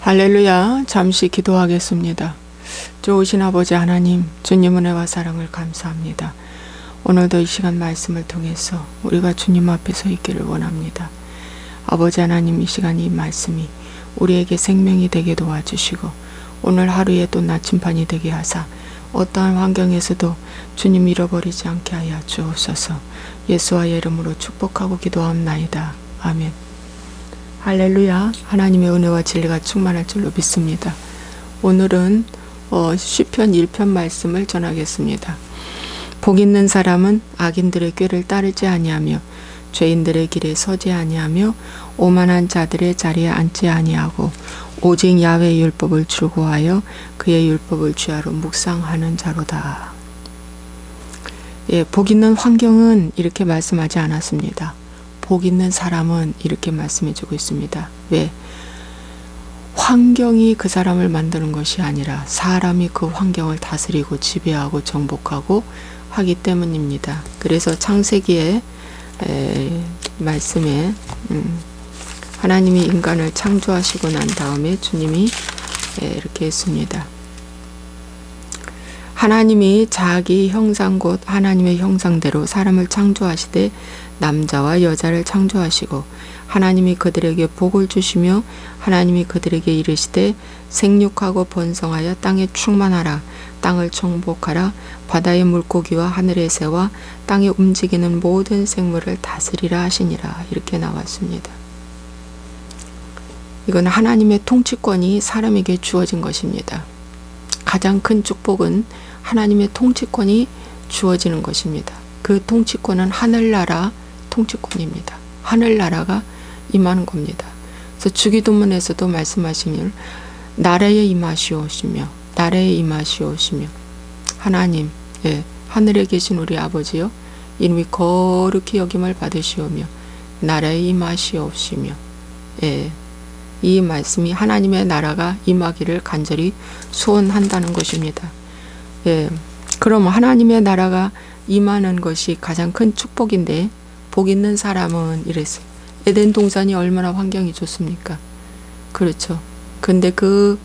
할렐루야. 잠시 기도하겠습니다. 좋으신 아버지 하나님, 주님 은혜와 사랑을 감사합니다. 오늘도 이 시간 말씀을 통해서 우리가 주님 앞에 서 있기를 원합니다. 아버지 하나님, 이 시간 이 말씀이 우리에게 생명이 되게 도와주시고 오늘 하루에 또 나침반이 되게 하사 어떠한 환경에서도 주님 잃어버리지 않게 하여 주옵소서. 예수와의 이름으로 축복하고 기도하옵나이다. 아멘. 할렐루야. 하나님의 은혜와 진리가 충만할 줄로 믿습니다. 오늘은 시편 1편 말씀을 전하겠습니다. 복 있는 사람은 악인들의 꾀를 따르지 아니하며 죄인들의 길에 서지 아니하며 오만한 자들의 자리에 앉지 아니하고 오직 야훼의 율법을 즐거워하여 그의 율법을 주야로 묵상하는 자로다. 복 있는 환경은 이렇게 말씀하지 않았습니다. 복 있는 사람은 이렇게 말씀해 주고 있습니다. 왜? 환경이 그 사람을 만드는 것이 아니라 사람이 그 환경을 다스리고 지배하고 정복하고 하기 때문입니다. 그래서 창세기의 말씀에 하나님이 인간을 창조하시고 난 다음에 주님이 이렇게 했습니다. 하나님이 자기 형상 곧 하나님의 형상대로 사람을 창조하시되 남자와 여자를 창조하시고 하나님이 그들에게 복을 주시며 하나님이 그들에게 이르시되 생육하고 번성하여 땅에 충만하라. 땅을 정복하라. 바다의 물고기와 하늘의 새와 땅에 움직이는 모든 생물을 다스리라 하시니라. 이렇게 나왔습니다. 이건 하나님의 통치권이 사람에게 주어진 것입니다. 가장 큰 축복은 하나님의 통치권이 주어지는 것입니다. 그 통치권은 하늘나라 통치권입니다. 하늘나라가 임하는 겁니다. 그래서 주기도문에서도 말씀하시면 나라에 임하시오시며 나라에 임하시오시며 하나님, 하늘에 계신 우리 아버지요 이름이 거룩히 여김을 받으시오며 나라에 임하시옵시며 이 말씀이 하나님의 나라가 임하기를 간절히 소원한다는 것입니다. 그럼 하나님의 나라가 임하는 것이 가장 큰 축복인데 복 있는 사람은 이랬어요. 에덴 동산이 얼마나 환경이 좋습니까? 그렇죠. 근데 그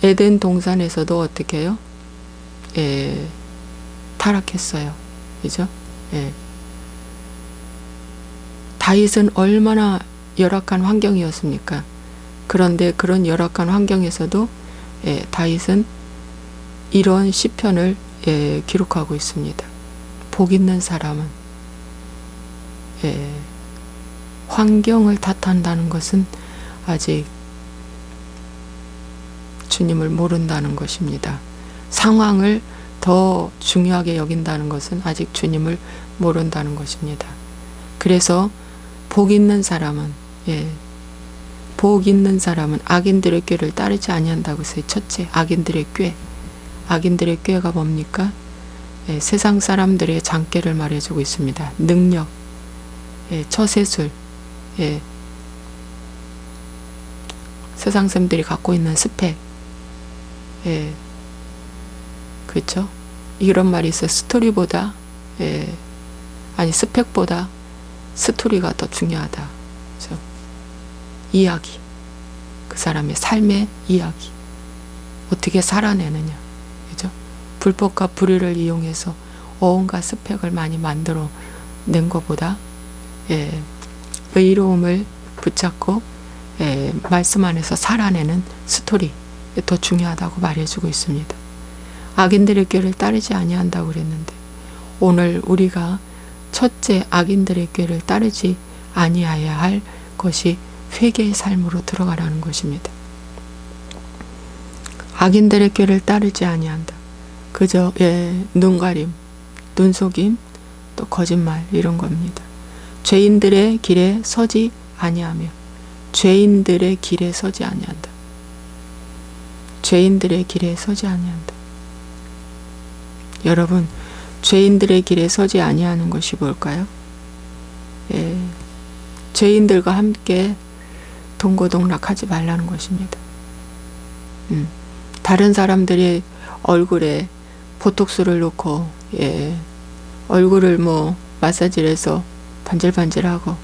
에덴 동산에서도 어떻게 해요? 타락했어요. 그죠? 다윗은 얼마나 열악한 환경이었습니까? 그런데 그런 열악한 환경에서도 다윗은 이런 시편을 기록하고 있습니다. 복 있는 사람은 환경을 탓한다는 것은 아직 주님을 모른다는 것입니다. 상황을 더 중요하게 여긴다는 것은 아직 주님을 모른다는 것입니다. 그래서 복 있는 사람은 복 있는 사람은 악인들의 꾀를 따르지 아니한다고 했어요. 첫째, 악인들의 꾀. 악인들의 꾀가 뭡니까? 세상 사람들의 장꾀를 말해주고 있습니다. 능력, 처세술, 세상 사람들이 갖고 있는 스펙, 그렇죠? 이런 말이 있어요. 스토리보다, 스펙보다 스토리가 더 중요하다. 그렇죠? 이야기, 그 사람의 삶의 이야기, 어떻게 살아내느냐, 그죠? 불법과 불의를 이용해서 온갖 스펙을 많이 만들어 낸 것보다 의로움을 붙잡고 말씀 안에서 살아내는 스토리 더 중요하다고 말해주고 있습니다. 악인들의 꾀를 따르지 아니한다고 그랬는데 오늘 우리가 첫째 악인들의 꾀를 따르지 아니하여야 할 것이 회개의 삶으로 들어가라는 것입니다. 악인들의 꾀를 따르지 아니한다. 그저 눈가림, 눈속임, 또 거짓말 이런 겁니다. 죄인들의 길에 서지 아니하며 죄인들의 길에 서지 아니한다. 죄인들의 길에 서지 아니한다. 여러분, 죄인들의 길에 서지 아니하는 것이 뭘까요? 죄인들과 함께 동고동락하지 말라는 것입니다. 다른 사람들의 얼굴에 보톡스를 놓고 얼굴을 마사지를 해서 반질반질하고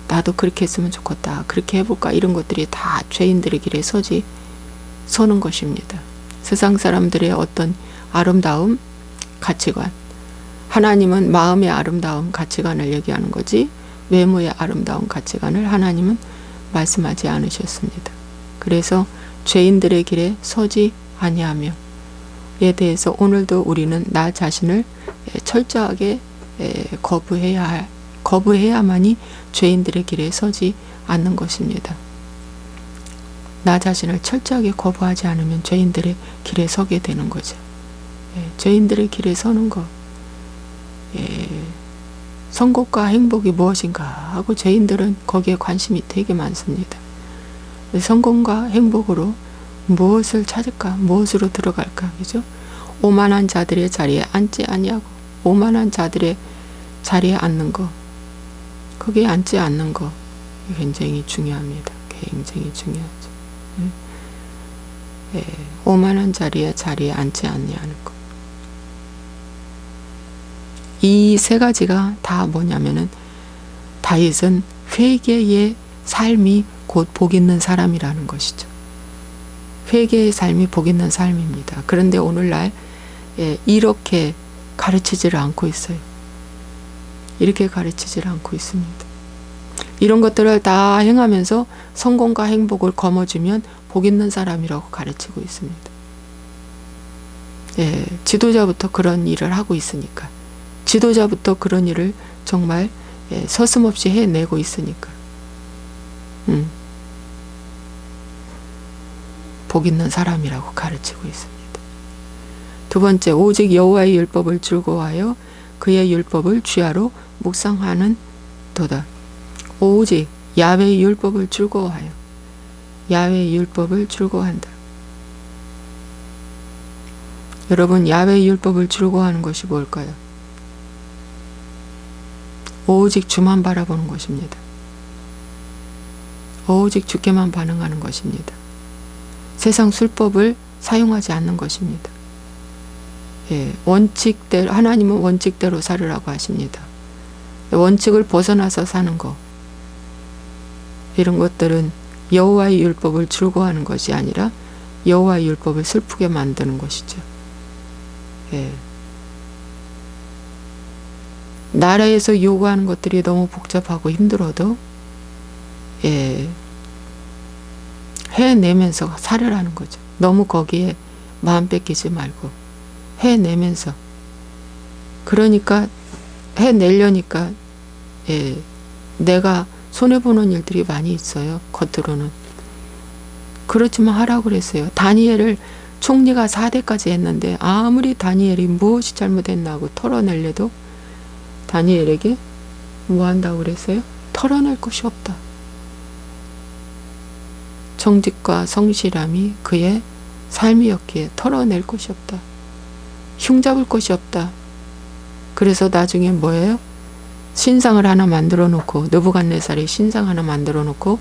나도 그렇게 했으면 좋겠다. 그렇게 해볼까. 이런 것들이 다 죄인들의 길에 서는 것입니다. 세상 사람들의 어떤 아름다움, 가치관. 하나님은 마음의 아름다움, 가치관을 얘기하는 거지 외모의 아름다운 가치관을 하나님은 말씀하지 않으셨습니다. 그래서 죄인들의 길에 서지 아니하며 에 대해서 오늘도 우리는 나 자신을 철저하게 거부해야만이 죄인들의 길에 서지 않는 것입니다. 나 자신을 철저하게 거부하지 않으면 죄인들의 길에 서게 되는 거죠. 죄인들의 길에 서는 것. 성공과 행복이 무엇인가 하고 죄인들은 거기에 관심이 되게 많습니다. 성공과 행복으로 무엇을 찾을까? 무엇으로 들어갈까? 그죠? 오만한 자들의 자리에 앉지 아니하고 오만한 자들의 자리에 앉는 거, 거기에 앉지 않는 거 굉장히 중요합니다. 굉장히 중요하죠. 오만한 자리에 앉지 아니하는 거. 이 세 가지가 다 뭐냐면은 다윗은 회개의 삶이 곧 복 있는 사람이라는 것이죠. 회개의 삶이 복 있는 삶입니다. 그런데 오늘날 이렇게 가르치지를 않고 있어요. 이렇게 가르치지를 않고 있습니다. 이런 것들을 다 행하면서 성공과 행복을 거머쥐면 복 있는 사람이라고 가르치고 있습니다. 지도자부터 그런 일을 하고 있으니까. 지도자부터 그런 일을 정말 서슴없이 해내고 있으니까. 복 있는 사람이라고 가르치고 있습니다. 두 번째, 오직 여호와의 율법을 즐거워하여 그의 율법을 주야로 묵상하는 도다. 오직 야훼의 율법을 즐거워하여 야훼의 율법을 즐거워한다. 여러분, 야훼의 율법을 즐거워하는 것이 뭘까요? 오직 주만 바라보는 것입니다. 오직 주께만 반응하는 것입니다. 세상 술법을 사용하지 않는 것입니다. 원칙대로, 하나님은 원칙대로 살으라고 하십니다. 원칙을 벗어나서 사는 것, 이런 것들은 여호와의 율법을 즐거워하는 것이 아니라 여호와의 율법을 슬프게 만드는 것이죠. 나라에서 요구하는 것들이 너무 복잡하고 힘들어도 해내면서 살으라는 거죠. 너무 거기에 마음 뺏기지 말고 해내면서. 그러니까 해내려니까 내가 손해보는 일들이 많이 있어요. 겉으로는. 그렇지만 하라고 그랬어요. 다니엘을 총리가 4대까지 했는데 아무리 다니엘이 무엇이 잘못했나 하고 털어내려도 다니엘에게 뭐 한다고 그랬어요? 털어낼 것이 없다. 정직과 성실함이 그의 삶이었기에 털어낼 것이 없다. 흉잡을 것이 없다. 그래서 나중에 뭐예요? 신상을 하나 만들어 놓고, 느부갓네살이 신상 하나 만들어 놓고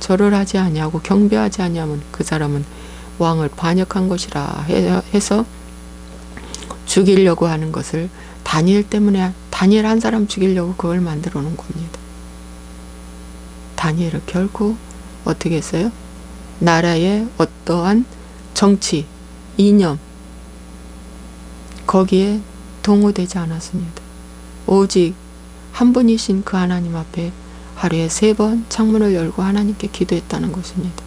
절을 하지 아니하고 경배하지 아니하면 그 사람은 왕을 반역한 것이라 해서 죽이려고 하는 것을 다니엘 때문에, 다니엘 한 사람 죽이려고 그걸 만들어 놓은 겁니다. 다니엘을 결코 어떻게 했어요? 나라의 어떠한 정치, 이념, 거기에 동요되지 않았습니다. 오직 한 분이신 그 하나님 앞에 하루에 3번 창문을 열고 하나님께 기도했다는 것입니다.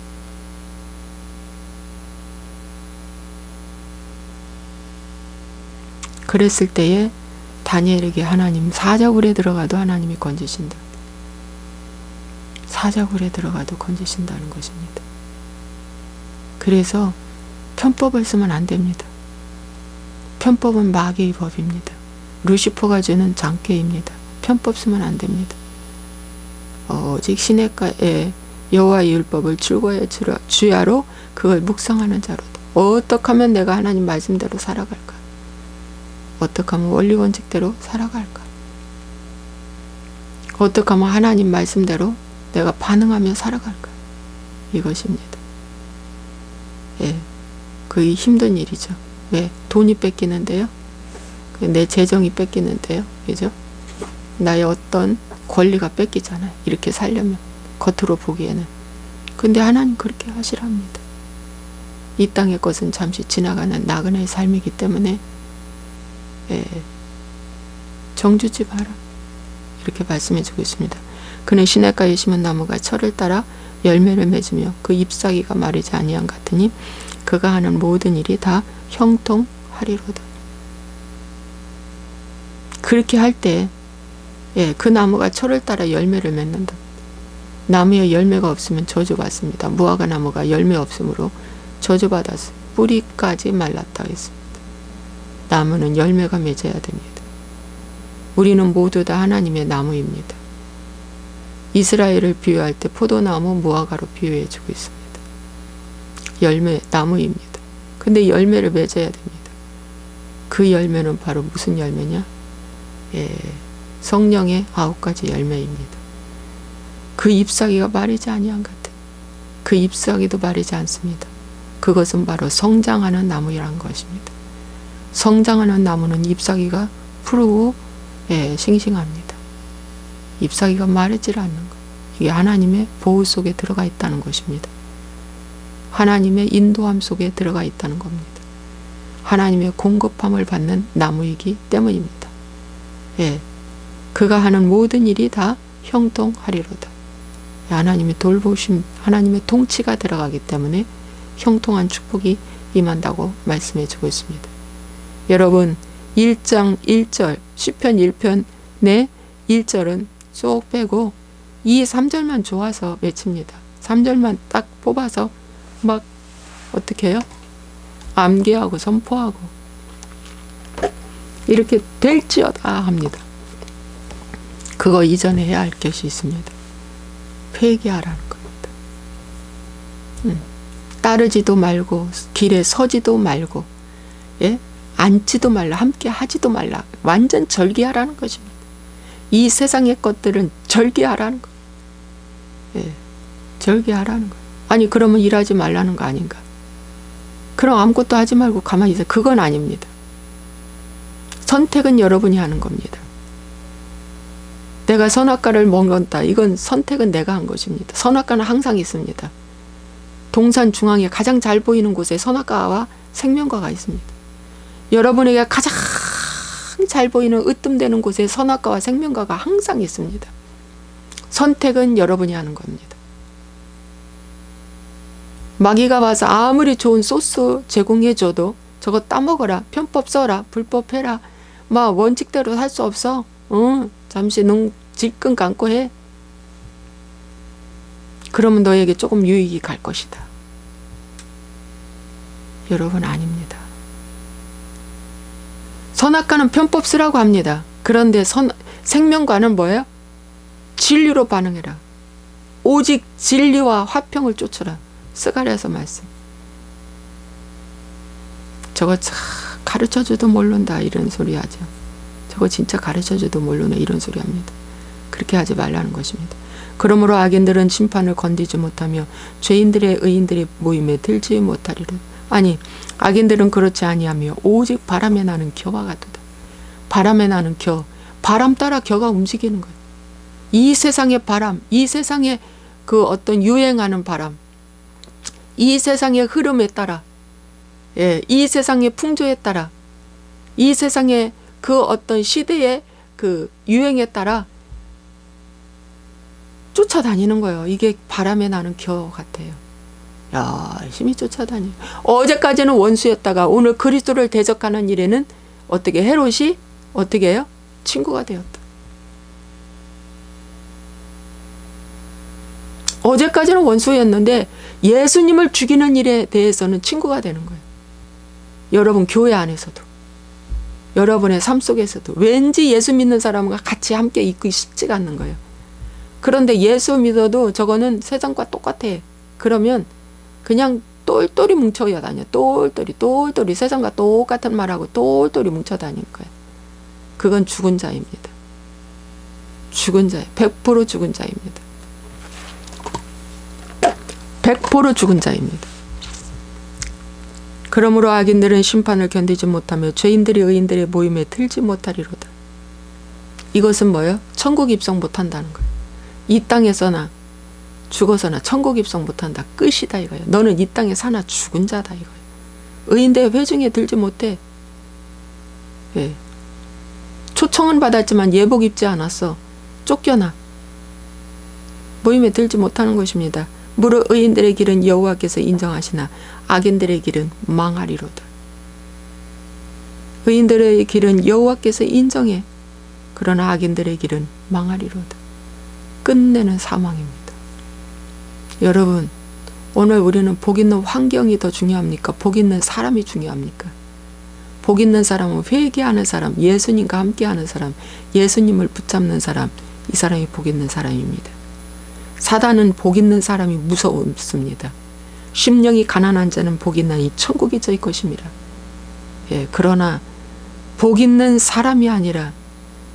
그랬을 때에 다니엘에게 하나님, 사자굴에 들어가도 하나님이 건지신다. 사자굴에 들어가도 건지신다는 것입니다. 그래서 편법을 쓰면 안 됩니다. 편법은 마귀의 법입니다. 루시퍼가 주는 장깨입니다. 편법 쓰면 안 됩니다. 오직 시냇가에 여호와의 율법을 즐거워해 주야로 그걸 묵상하는 자로다. 어떻게 하면 내가 하나님 말씀대로 살아갈까? 어떻게 하면 원리 원칙대로 살아갈까? 어떻게 하면 하나님 말씀대로 내가 반응하며 살아갈까? 이것입니다. 그게 힘든 일이죠. 왜? 돈이 뺏기는데요. 내 재정이 뺏기는데요. 그죠? 나의 어떤 권리가 뺏기잖아요. 이렇게 살려면 겉으로 보기에는. 근데 하나님 그렇게 하시랍니다. 이 땅의 것은 잠시 지나가는 나그네의 삶이기 때문에 정주지 마라. 이렇게 말씀해 주고 있습니다. 그는 시냇가에 심은 나무가 철을 따라 열매를 맺으며 그 잎사귀가 마르지 아니한 같으니 그가 하는 모든 일이 다 형통하리로다. 그렇게 할 때 그 나무가 철을 따라 열매를 맺는다. 나무에 열매가 없으면 저주받습니다. 무화과 나무가 열매 없으므로 저주받아서 뿌리까지 말랐다 했습니다. 나무는 열매가 맺어야 됩니다. 우리는 모두 다 하나님의 나무입니다. 이스라엘을 비유할 때 포도나무, 무화과로 비유해 주고 있습니다. 열매, 나무입니다. 근데 열매를 맺어야 됩니다. 그 열매는 바로 무슨 열매냐? 성령의 9가지 열매입니다. 그 잎사귀가 마르지 아니한 같은 그 잎사귀도 마르지 않습니다. 그것은 바로 성장하는 나무라는 것입니다. 성장하는 나무는 잎사귀가 푸르고 싱싱합니다. 잎사귀가 마르질 않는 것. 이게 하나님의 보호 속에 들어가 있다는 것입니다. 하나님의 인도함 속에 들어가 있다는 겁니다. 하나님의 공급함을 받는 나무이기 때문입니다. 그가 하는 모든 일이 다 형통하리로다. 하나님의 돌보심, 하나님의 통치가 들어가기 때문에 형통한 축복이 임한다고 말씀해 주고 있습니다. 여러분 1장 1절 시편 1편 내 1절은 쏙 빼고 2, 3절만 좋아서 외칩니다. 3절만 딱 뽑아서 막 어떻게 해요? 암기하고 선포하고 이렇게 될지어다 합니다. 그거 이전에 해야 할 것이 있습니다. 회개하라는 겁니다. 따르지도 말고 길에 서지도 말고 앉지도 말라, 함께 하지도 말라. 완전 절개하라는 것입니다. 이 세상의 것들은 절개하라는 거. 절개하라는 거. 아니 그러면 일하지 말라는 거 아닌가? 그럼 아무것도 하지 말고 가만히 있어. 그건 아닙니다. 선택은 여러분이 하는 겁니다. 내가 선악과를 먹었다. 이건 선택은 내가 한 것입니다. 선악과는 항상 있습니다. 동산 중앙에 가장 잘 보이는 곳에 선악과와 생명과가 있습니다. 여러분에게 가장 잘 보이는 으뜸되는 곳에 선악과와 생명과가 항상 있습니다. 선택은 여러분이 하는 겁니다. 마귀가 와서 아무리 좋은 소스 제공해줘도 저거 따먹어라, 편법 써라, 불법 해라, 막 원칙대로 살 수 없어. 잠시 눈 질끈 감고 해. 그러면 너에게 조금 유익이 갈 것이다. 여러분 아닙니다. 선악과는 편법 쓰라고 합니다. 그런데 생명과는 뭐예요? 진리로 반응해라. 오직 진리와 화평을 쫓으라. 스가랴서 말씀. 저거 참 가르쳐줘도 모른다 이런 소리 하죠. 저거 진짜 가르쳐줘도 모르네 이런 소리 합니다. 그렇게 하지 말라는 것입니다. 그러므로 악인들은 심판을 건디지 못하며 죄인들의 의인들의 모임에 들지 못하리라. 아니 악인들은 그렇지 아니하며 오직 바람에 나는 겨와 같도다. 바람에 나는 겨. 바람 따라 겨가 움직이는 거예요. 이 세상의 바람, 이 세상의 그 어떤 유행하는 바람, 이 세상의 흐름에 따라, 이 세상의 풍조에 따라, 이 세상의 그 어떤 시대의 그 유행에 따라 쫓아다니는 거예요. 이게 바람에 나는 겨 같아요. 열심히 쫓아다녀요. 어제까지는 원수였다가 오늘 그리스도를 대적하는 일에는 어떻게 헤롯이 어떻게 해요? 친구가 되었다. 어제까지는 원수였는데 예수님을 죽이는 일에 대해서는 친구가 되는 거예요. 여러분 교회 안에서도 여러분의 삶 속에서도 왠지 예수 믿는 사람과 같이 함께 있기 쉽지가 않는 거예요. 그런데 예수 믿어도 저거는 세상과 똑같아. 그러면 그냥 똘똘이 뭉쳐 다녀. 똘똘이 세상과 똑같은 말하고 똘똘이 뭉쳐 다니는 거예요. 그건 죽은 자입니다. 죽은 자예요. 100% 죽은 자입니다. 100% 죽은 자입니다. 그러므로 악인들은 심판을 견디지 못하며 죄인들이 의인들의 모임에 들지 못하리로다. 이것은 뭐예요? 천국 입성 못한다는 거예요. 이 땅에서나 죽어서나 천국 입성 못한다. 끝이다 이거예요. 너는 이 땅에 사나 죽은 자다 이거예요. 의인대 회중에 들지 못해. 예. 초청은 받았지만 예복 입지 않았어. 쫓겨나. 모임에 들지 못하는 것입니다. 무릇 의인들의 길은 여호와께서 인정하시나 악인들의 길은 망하리로다. 의인들의 길은 여호와께서 인정해. 그러나 악인들의 길은 망하리로다. 끝내는 사망입니다. 여러분, 오늘 우리는 복 있는 환경이 더 중요합니까? 복 있는 사람이 중요합니까? 복 있는 사람은 회개하는 사람, 예수님과 함께하는 사람, 예수님을 붙잡는 사람, 이 사람이 복 있는 사람입니다. 사단은 복 있는 사람이 무섭습니다. 심령이 가난한 자는 복 있는 이 천국이 저희 것입니다. 예, 그러나 복 있는 사람이 아니라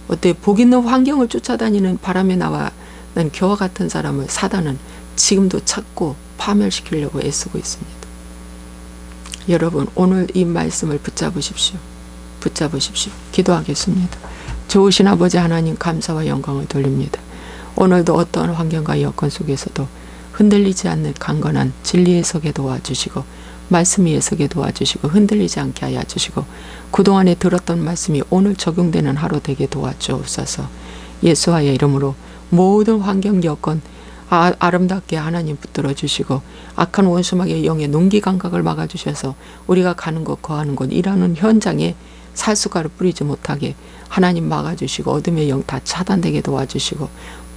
어때 복 있는 환경을 쫓아다니는 바람에 나와 난 겨와 같은 사람을 사단은 지금도 찾고 파멸시키려고 애쓰고 있습니다. 여러분, 오늘 이 말씀을 붙잡으십시오. 붙잡으십시오. 기도하겠습니다. 좋으신 아버지 하나님, 감사와 영광을 돌립니다. 오늘도 어떠한 환경과 여건 속에서도 흔들리지 않는 강건한 진리의 석에 도와주시고 말씀 위에 서게 도와주시고 흔들리지 않게 하여 주시고 그동안에 들었던 말씀이 오늘 적용되는 하루 되게 도와주옵소서. 예수와의 이름으로 모든 환경 여건 아름답게 하나님 붙들어 주시고 악한 원수막의 영의 농기 감각을 막아주셔서 우리가 가는 곳 거하는 곳 일하는 현장에 살수가를 뿌리지 못하게 하나님 막아주시고 어둠의 영 다 차단되게 도와주시고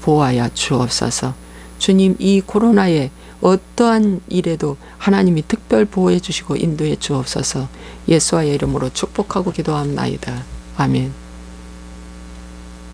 보호하여 주옵소서. 주님, 이 코로나에 어떠한 일에도 하나님이 특별 보호해 주시고 인도해 주옵소서. 예수와의 이름으로 축복하고 기도합나이다. 아멘.